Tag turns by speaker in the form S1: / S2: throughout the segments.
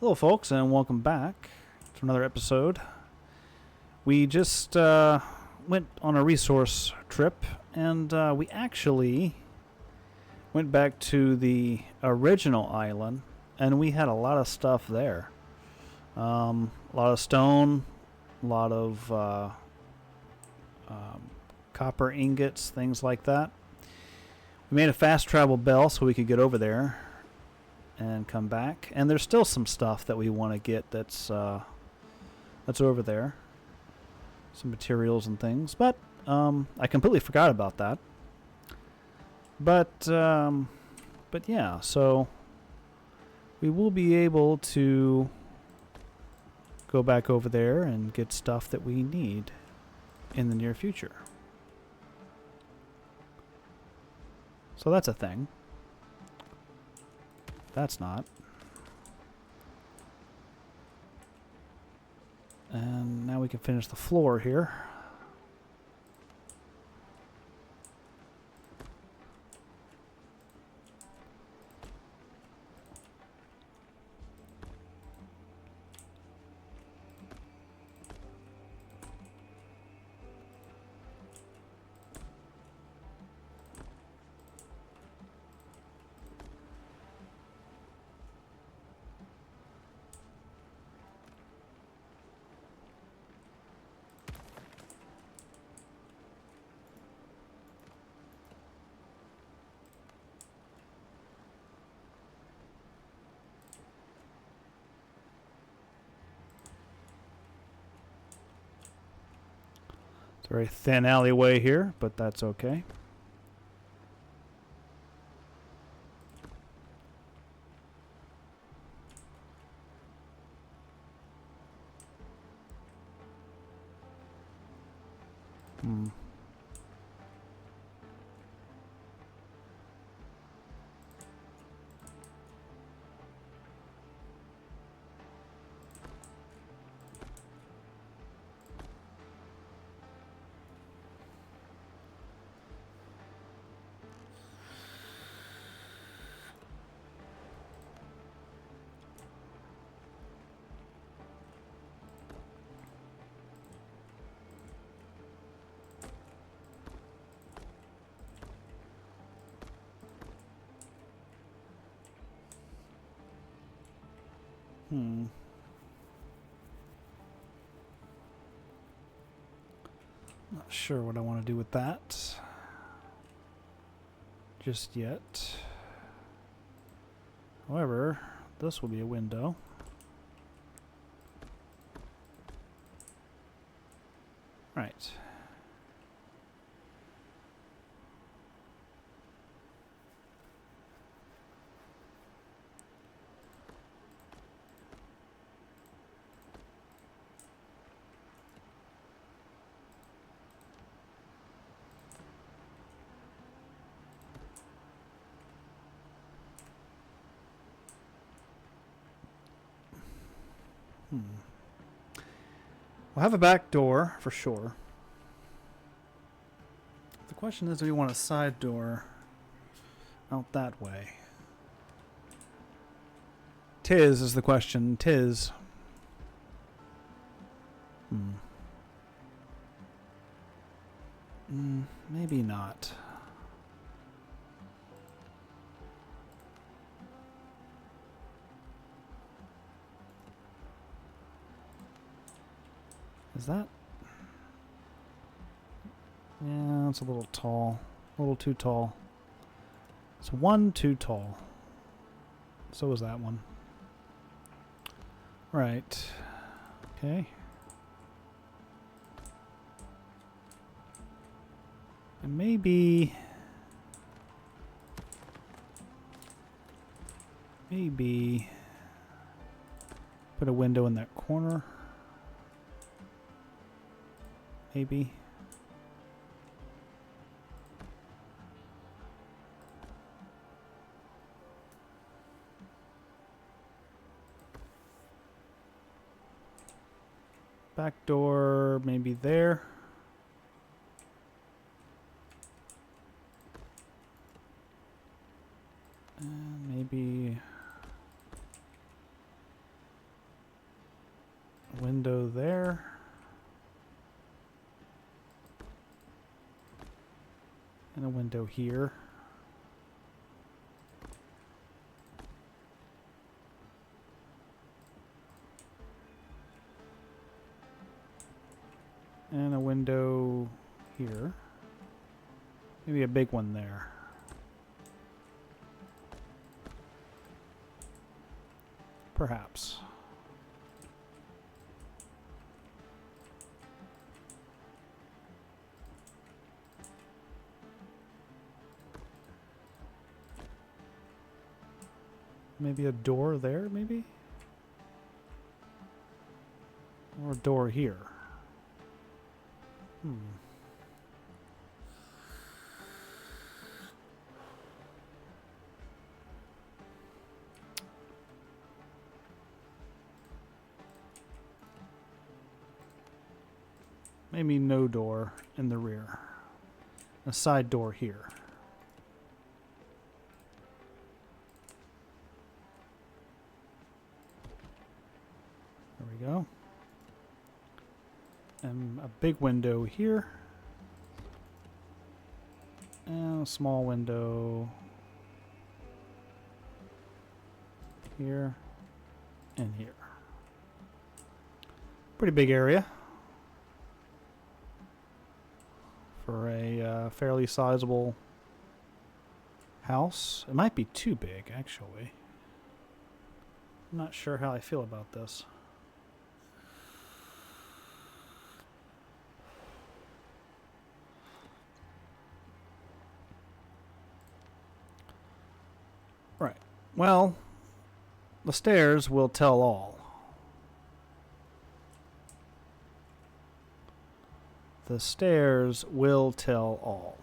S1: Hello, folks, and welcome back to another episode. We just went on a resource trip, and we actually went back to the original island, and we had a lot of stuff there. A lot of stone, a lot of copper ingots, things like that. We made a fast travel bell so we could get over there and come back. And there's still some stuff that we want to get that's over there. Some materials and things. But I completely forgot about that. But yeah, so we will be able to go back over there and get stuff that we need in the near future. So that's a thing. That's not. And now we can finish the floor here. It's a very thin alleyway here, but that's okay. Hmm. Hmm. Not sure what I want to do with that just yet. However, this will be a window. Right. We'll have a back door for sure. The question is, do we want a side door out that way? Tis is the question. Tis. Maybe not. Is that? Yeah, it's a little tall. A little too tall. It's one too tall. So is that one. Right. Okay. And maybe put a window in that corner. Maybe. Back door, maybe there. And maybe Window there. And a window here. And a window here. Maybe a big one there. Perhaps. Maybe a door there, maybe? Or a door here. Maybe no door in the rear. A side door here. There we go. And a big window here. And a small window here and here. Pretty big area for a fairly sizable house. It might be too big, actually. I'm not sure how I feel about this. Right. Well, the stairs will tell all. The stairs will tell all.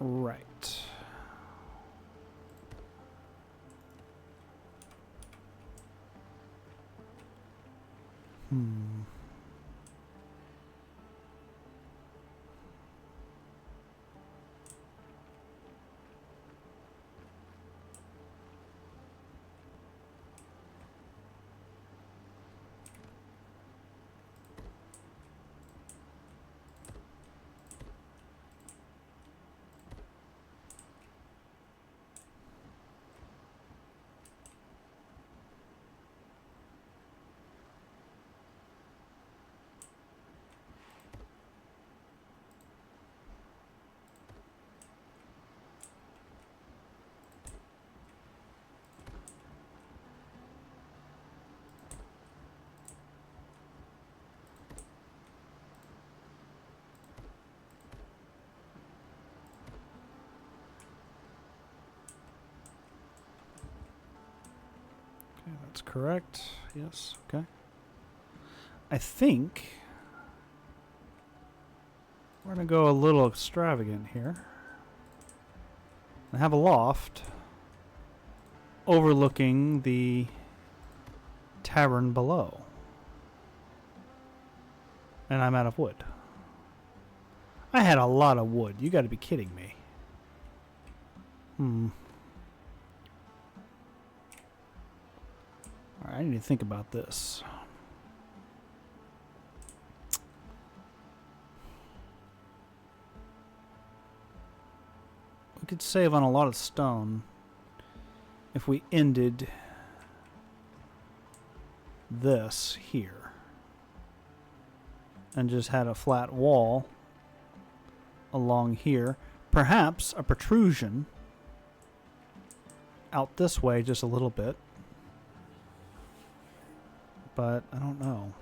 S1: Right. Okay, that's correct. Yes, okay. I think we're going to go a little extravagant here. I have a loft overlooking the tavern below. And I'm out of wood. I had a lot of wood. You got to be kidding me. Alright, I need to think about this. We could save on a lot of stone if we ended this here and just had a flat wall along here. Perhaps a protrusion out this way just a little bit. But I don't know.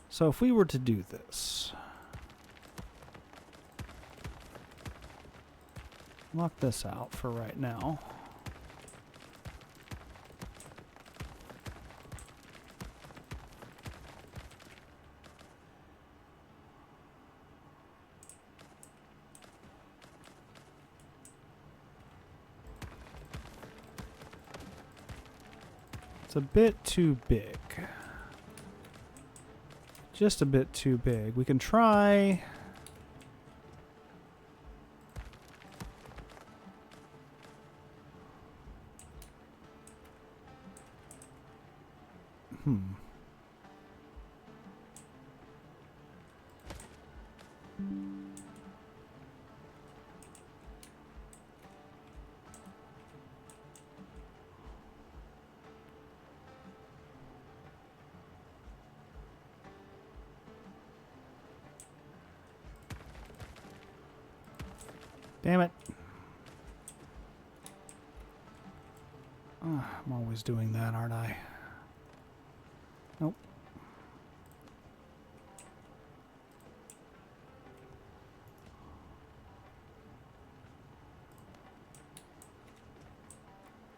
S1: So if we were to do this, Lock this out for right now. It's a bit too big. Just a bit too big. We can try... Damn it. I'm always doing that, aren't I? Nope.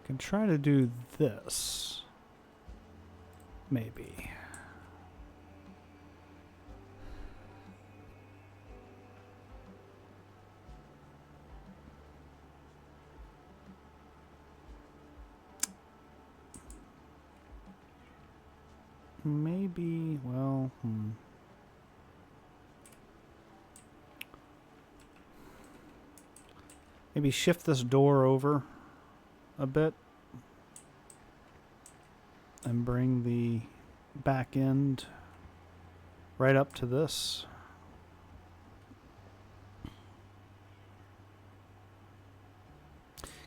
S1: Can try to do this. Maybe. Maybe, well, Maybe shift this door over a bit and bring the back end right up to this.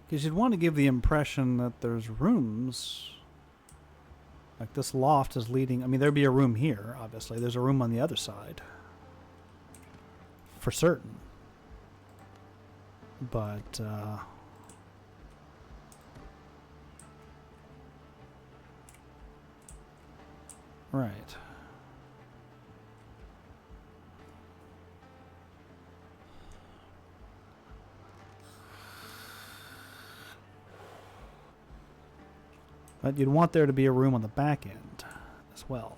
S1: Because you'd want to give the impression that there's rooms. Like this loft is leading... I mean, there'd be a room here, obviously. There's a room on the other side. For certain. But, right. But you'd want there to be a room on the back end as well.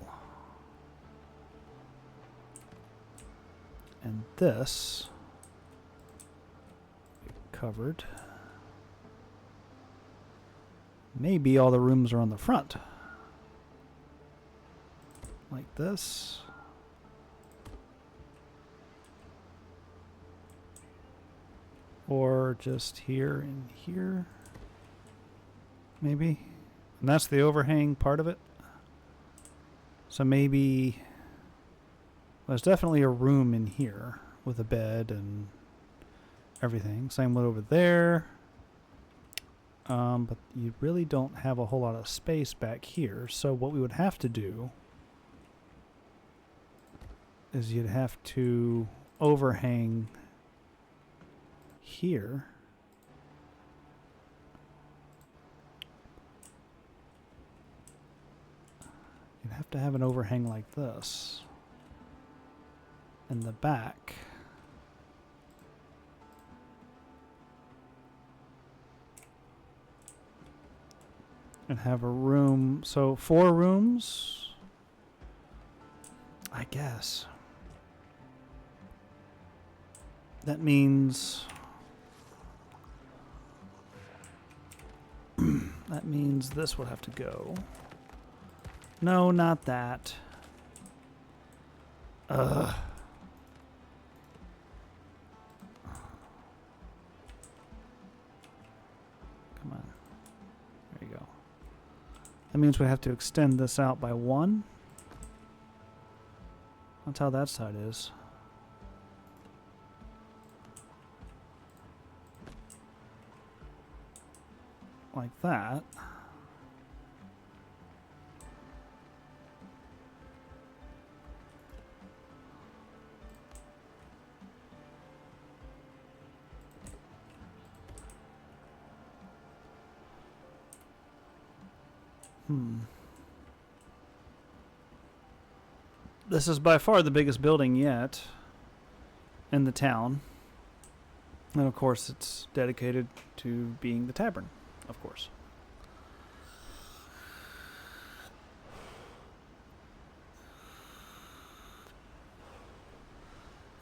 S1: And this covered. Maybe all the rooms are on the front. Like this. Or just here and here. Maybe. And that's the overhang part of it. So maybe... There's definitely a room in here with a bed and everything. Same with over there. But you really don't have a whole lot of space back here. So what we would have to do is you'd have to overhang here. You'd have to have an overhang like this in the back. And have a room, so 4 rooms, I guess. That means that means this would have to go. No, not that. Ugh. Come on. There you go. That means we have to extend this out by 1. That's how that side is. Like that. This is by far the biggest building yet in the town. And of course, it's dedicated to being the tavern, of course.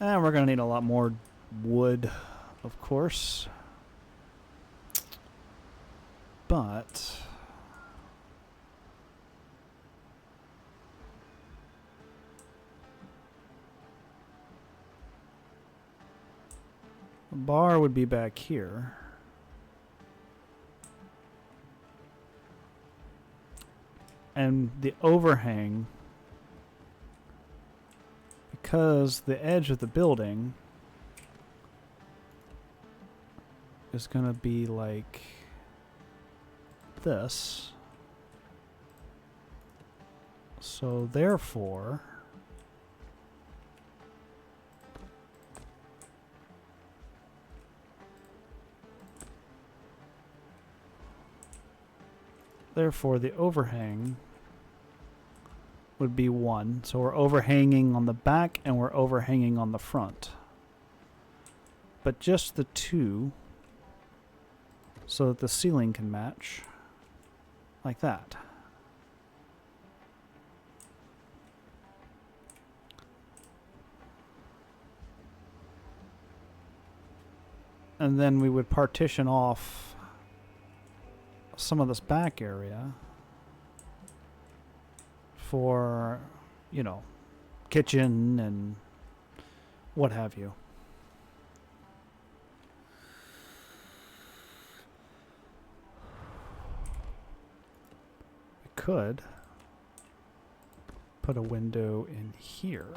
S1: And we're going to need a lot more wood, of course. But the bar would be back here. And the overhang, because the edge of the building is going to be like this. So therefore, the overhang would be 1. So we're overhanging on the back and we're overhanging on the front. But just the 2 so that the ceiling can match like that. And then we would partition off some of this back area for, you know, kitchen and what have you. We could put a window in here,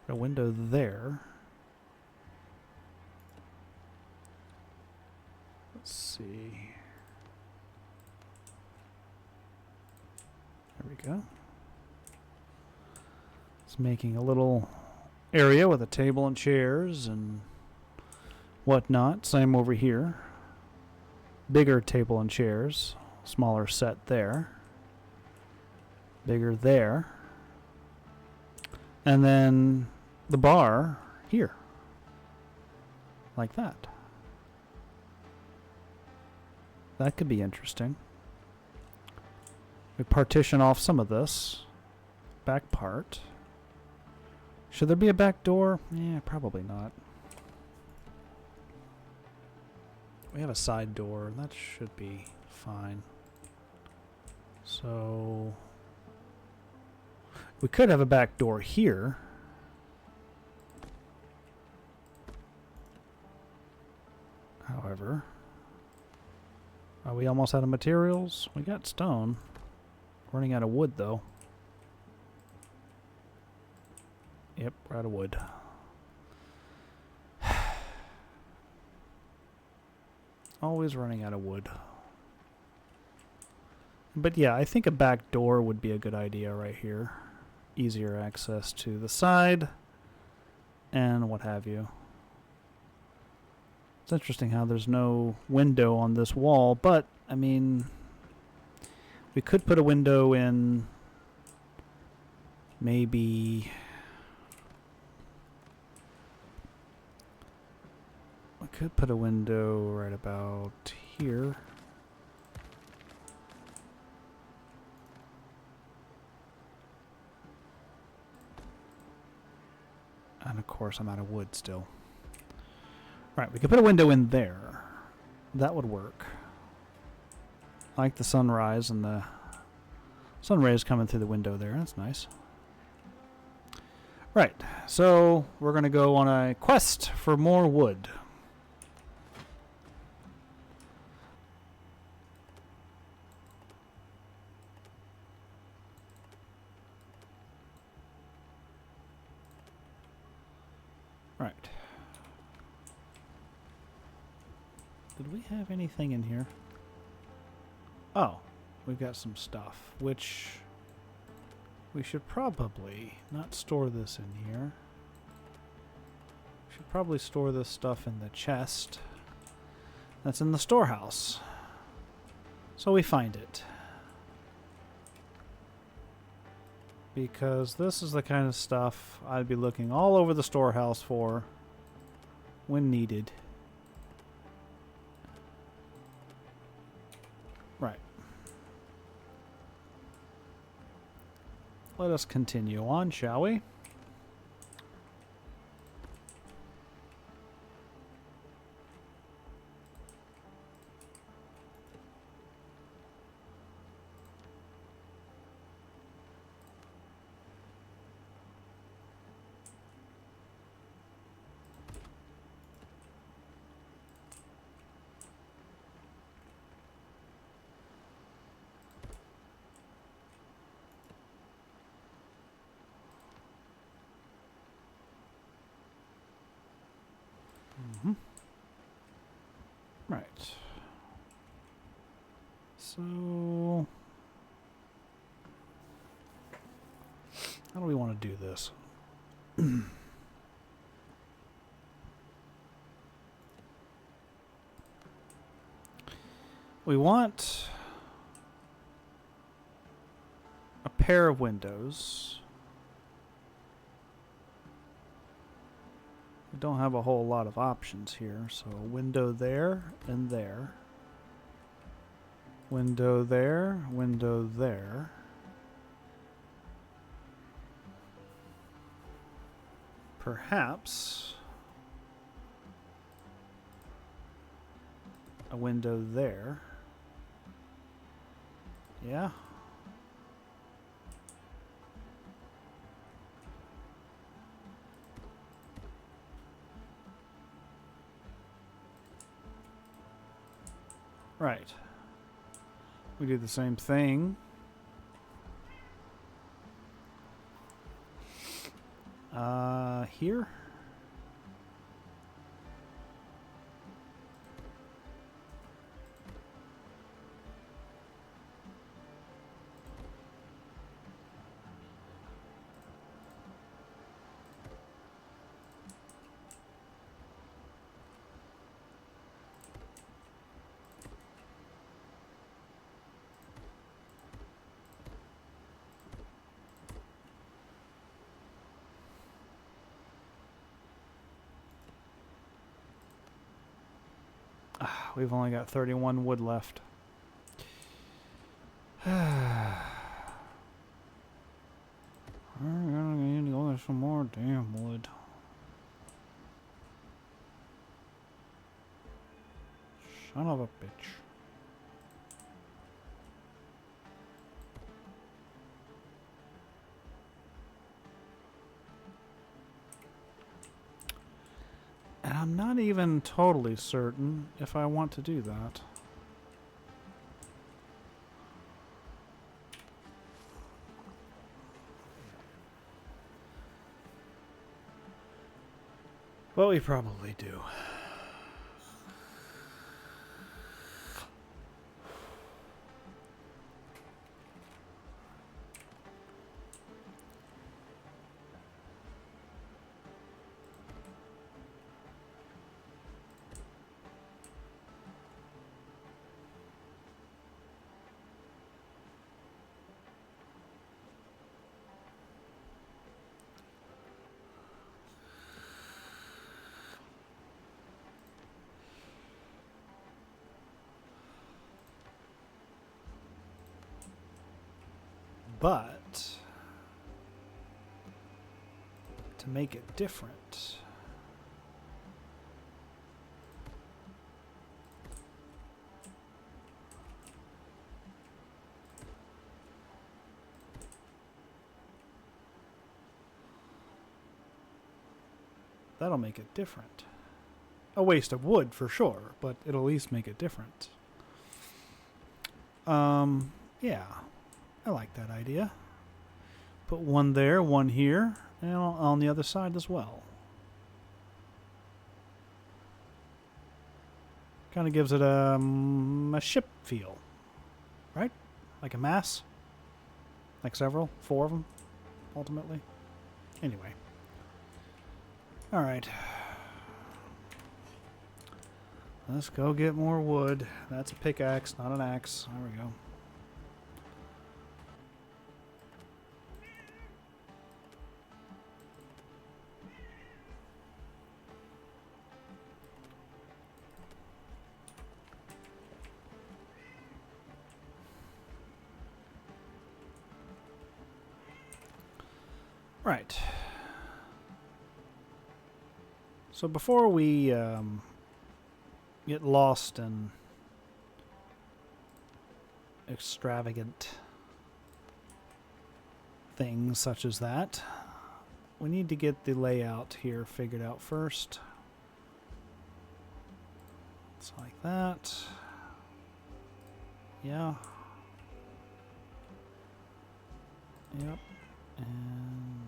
S1: put a window there. Let's see. There we go. It's making a little area with a table and chairs and whatnot. Same over here. Bigger table and chairs. Smaller set there. Bigger there. And then the bar here. Like that. That could be interesting. We partition off some of this back part. Should there be a back door? Yeah, probably not. We have a side door. That should be fine. So we could have a back door here. However, are we almost out of materials? We got stone. Running out of wood, though. Yep, we're out of wood. Always running out of wood. But yeah, I think a back door would be a good idea right here. Easier access to the side and what have you. It's interesting how there's no window on this wall, but, I mean, we could put a window in maybe... I could put a window right about here. And of course I'm out of wood still. Right, we could put a window in there. That would work. I like the sunrise and the sun rays coming through the window there. That's nice. Right, so we're going to go on a quest for more wood. Right. Did we have anything in here? Oh, we've got some stuff, which we should probably not store this in here. We should probably store this stuff in the chest that's in the storehouse. So we find it. Because this is the kind of stuff I'd be looking all over the storehouse for when needed. Right. Let us continue on, shall we? Right. So, how do we want to do this? We want a pair of windows. We don't have a whole lot of options here, so a window there and there. Window there, window there. Perhaps a window there. Yeah. Right. We do the same thing. Here. We've only got 31 wood left. I'm gonna need to go get some more damn wood. Son of a bitch. And I'm not even totally certain if I want to do that. But we probably do. But to make it different, that'll make it different. A waste of wood for sure, but it'll at least make it different. Yeah. I like that idea. Put one there, one here, and on the other side as well. Kind of gives it a ship feel, right? Like a mass? Like several? 4 of them, ultimately? Anyway. Alright. Let's go get more wood. That's a pickaxe, not an axe. There we go. Right. So before we get lost in extravagant things such as that, we need to get the layout here figured out first. It's like that. Yeah. Yep. And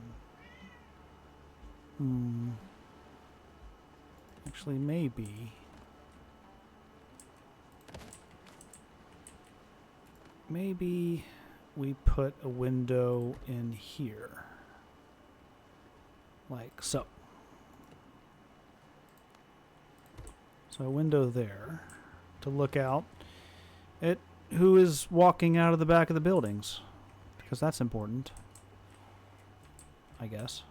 S1: actually maybe we put a window in here. Like so. So a window there to look out at who is walking out of the back of the buildings. Because that's important, I guess.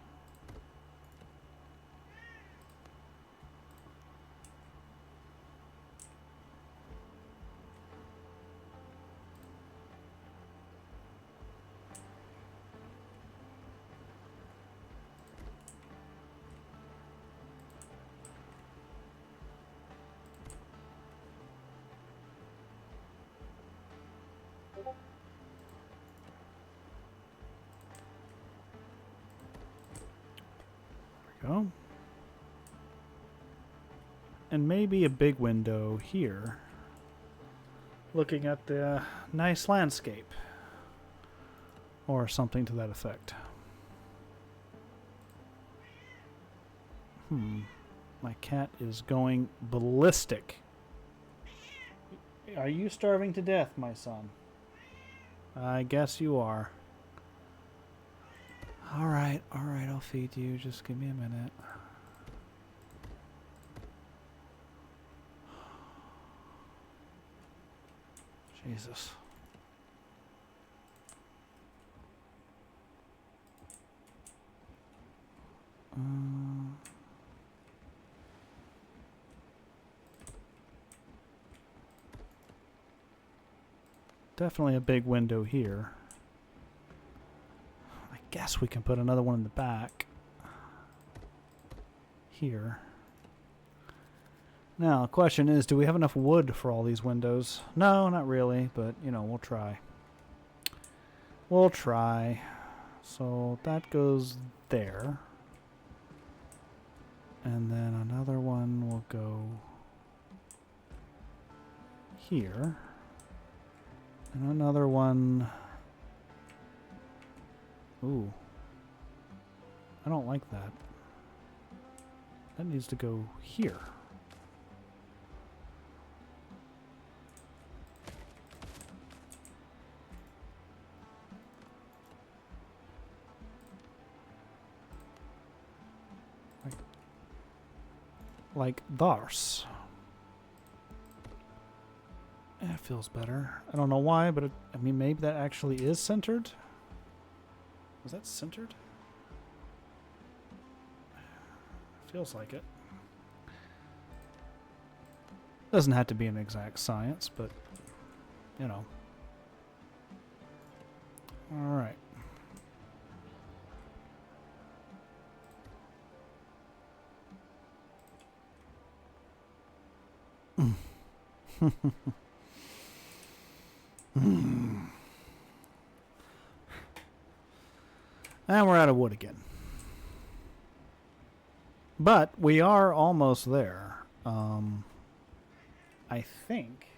S1: Go. And maybe a big window here, looking at the nice landscape, or something to that effect. My cat is going ballistic. Are you starving to death, my son? I guess you are. Alright, I'll feed you. Just give me a minute. Jesus. Definitely a big window here. I guess we can put another one in the back. Here. Now, the question is, do we have enough wood for all these windows? No, not really, but, you know, we'll try. We'll try. So that goes there. And then another one will go here. And another one... Ooh. I don't like that. That needs to go here. Like thus. It feels better. I don't know why, but I mean, maybe that actually is centered. Was that centered? Feels like it. Doesn't have to be an exact science, but you know. All right. And we're out of wood again. But we are almost there. I think.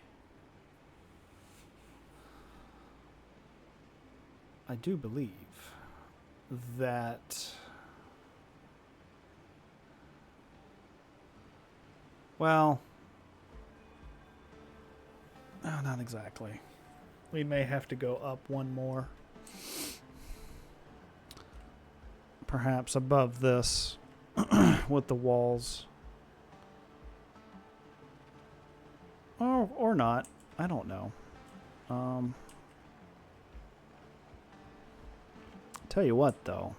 S1: I do believe that. Well. No, not exactly. We may have to go up one more. Perhaps above this with the walls. Or not. I don't know. Tell you what, though.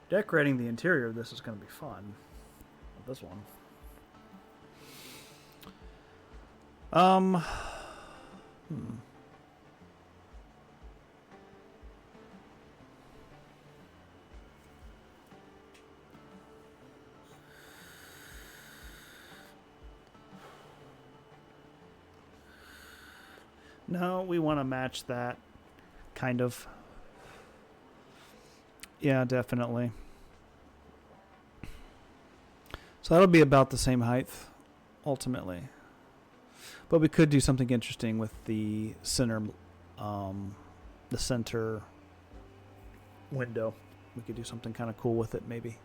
S1: Decorating the interior of this is going to be fun. This one. No, we want to match that. Kind of. Yeah, definitely. So that'll be about the same height, ultimately. But we could do something interesting with the center window. We could do something kind of cool with it, maybe.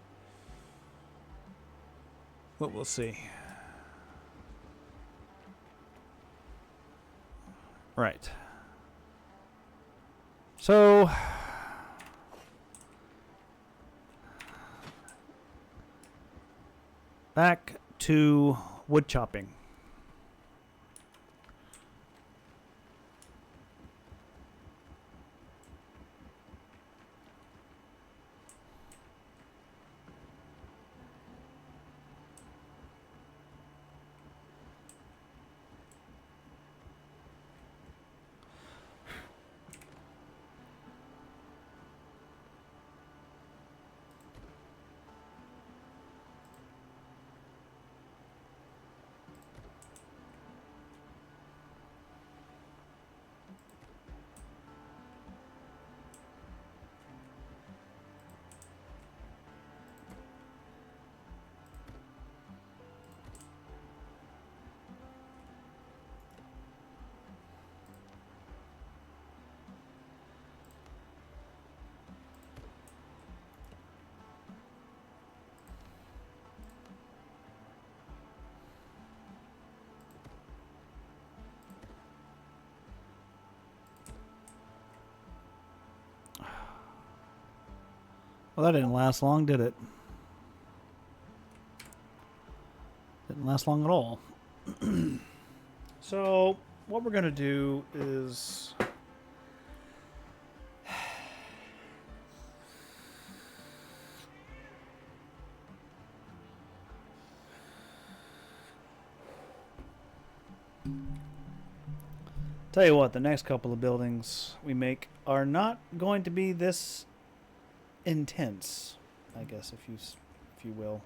S1: But we'll see. Right. So back to wood chopping. Well, that didn't last long, did it? Didn't last long at all. So, what we're going to do is... Tell you what, the next couple of buildings we make are not going to be this intense, I guess, if you will.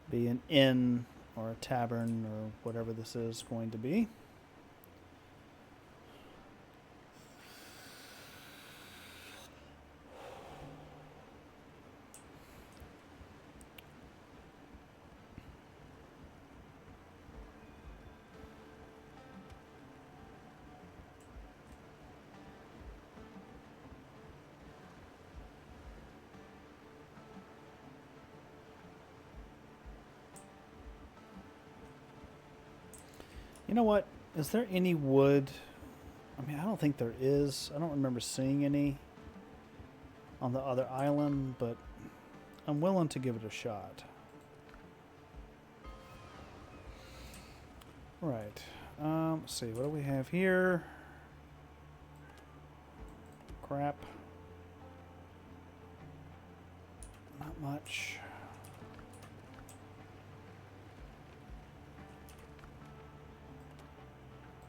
S1: Be an inn or a tavern or whatever this is going to be. You know what? Is there any wood? I mean, I don't think there is. I don't remember seeing any on the other island, but I'm willing to give it a shot. Right. Let's see. What do we have here? Crap. Not much.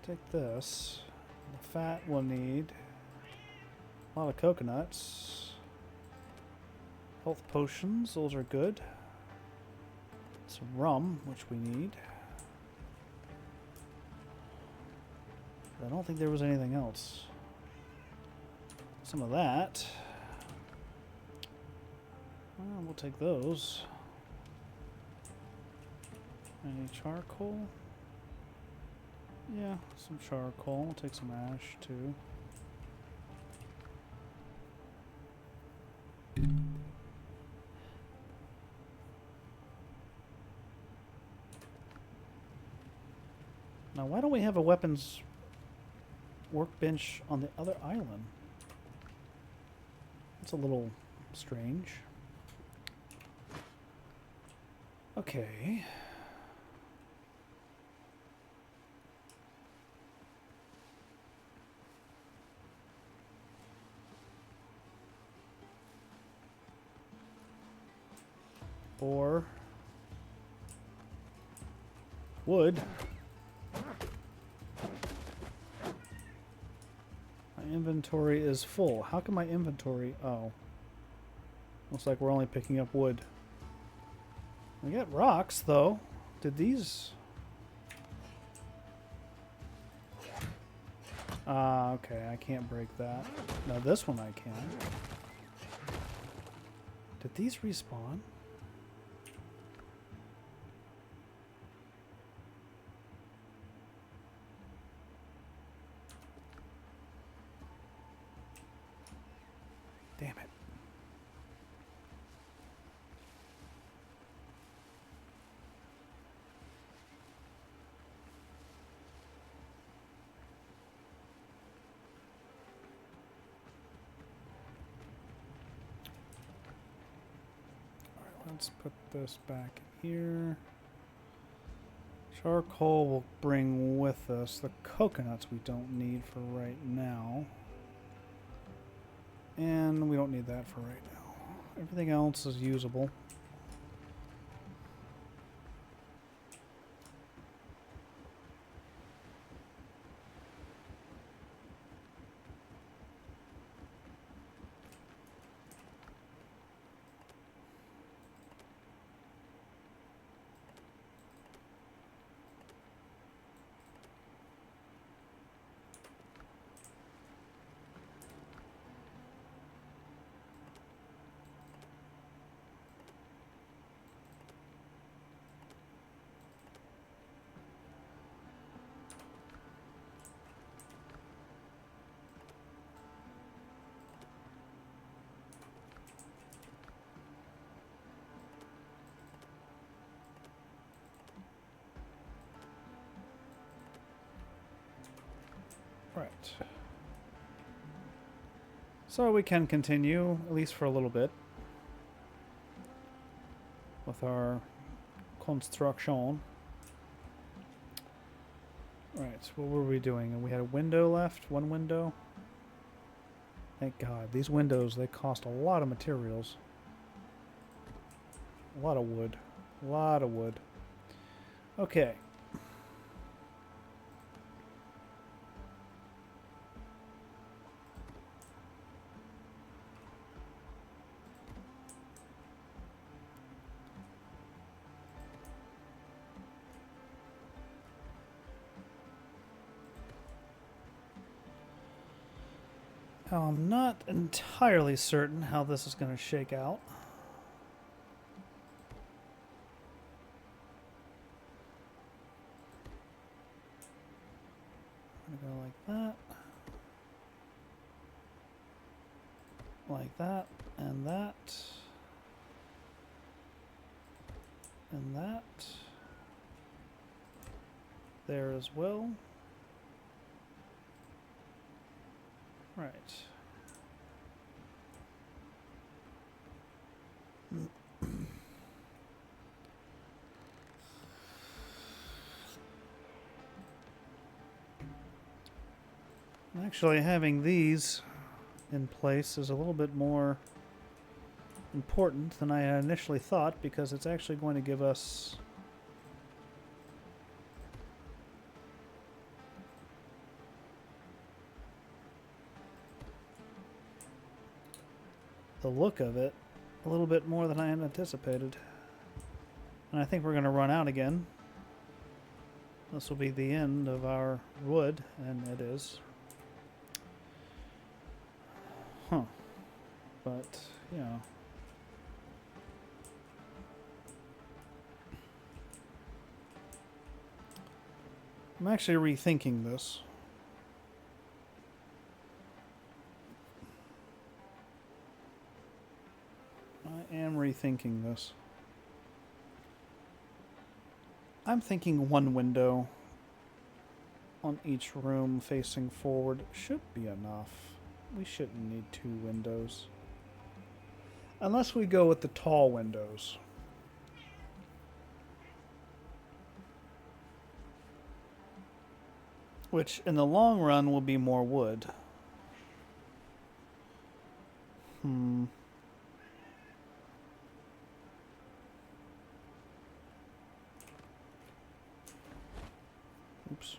S1: Take this. The fat we'll need. A lot of coconuts. Health potions, those are good. Some rum, which we need. I don't think there was anything else. Some of that. Well, we'll take those. Any charcoal? Yeah, some charcoal. We'll take some ash too. Now, why don't we have a weapons workbench on the other island? That's a little strange. Okay. Or wood. My inventory is full. How can my inventory... Oh. Looks like we're only picking up wood. We got rocks, though. Did these... Ah, okay, I can't break that. No, this one I can. Did these respawn? Damn it. Let's put this back here. Charcoal we'll bring with us. The coconuts we don't need for right now. And we don't need that for right now. Everything else is usable. Right. So we can continue, at least for a little bit, with our construction. Right, what were we doing? We had a window left, one window. Thank God. These windows, they cost a lot of materials. A lot of wood. A lot of wood. Okay. Now, I'm not entirely certain how this is going to shake out. I'm going to go like that. Like that, and that. And that. There as well. Right. Actually, having these in place is a little bit more important than I had initially thought, because it's actually going to give us the look of it a little bit more than I had anticipated. And I think we're going to run out again. This will be the end of our wood, and it is. Huh. But, you know. I'm actually rethinking this. I am rethinking this. I'm thinking one window on each room facing forward should be enough. We shouldn't need two windows. Unless we go with the tall windows. Which, in the long run, will be more wood. Oops.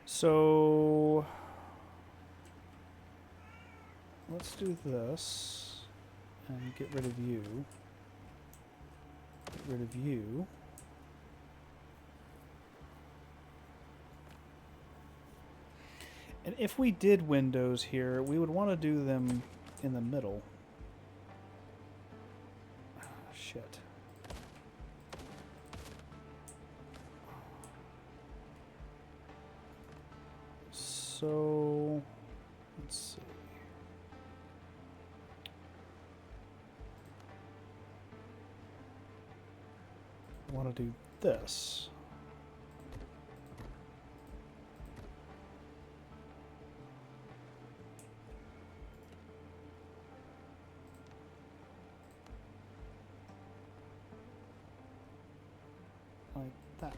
S1: So let's do this and get rid of you. Get rid of you. And if we did windows here, we would want to do them in the middle. Ah, shit. So, let's see. I want to do this. Like that.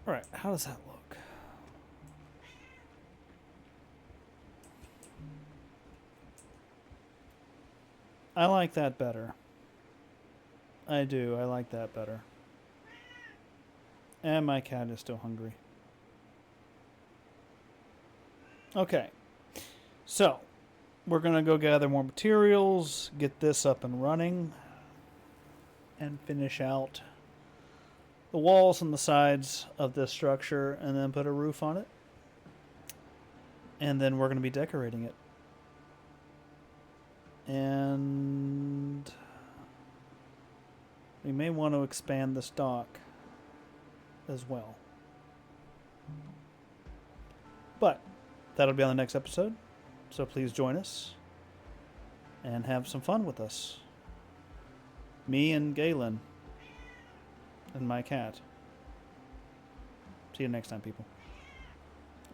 S1: All right, how does that look? I like that better. I do. I like that better. And my cat is still hungry. Okay. So, we're going to go gather more materials, get this up and running, and finish out the walls and the sides of this structure, and then put a roof on it. And then we're going to be decorating it. And we may want to expand this dock as well. But that'll be on the next episode. So please join us and have some fun with us. Me and Galen and my cat. See you next time, people.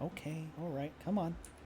S1: Okay, all right, come on.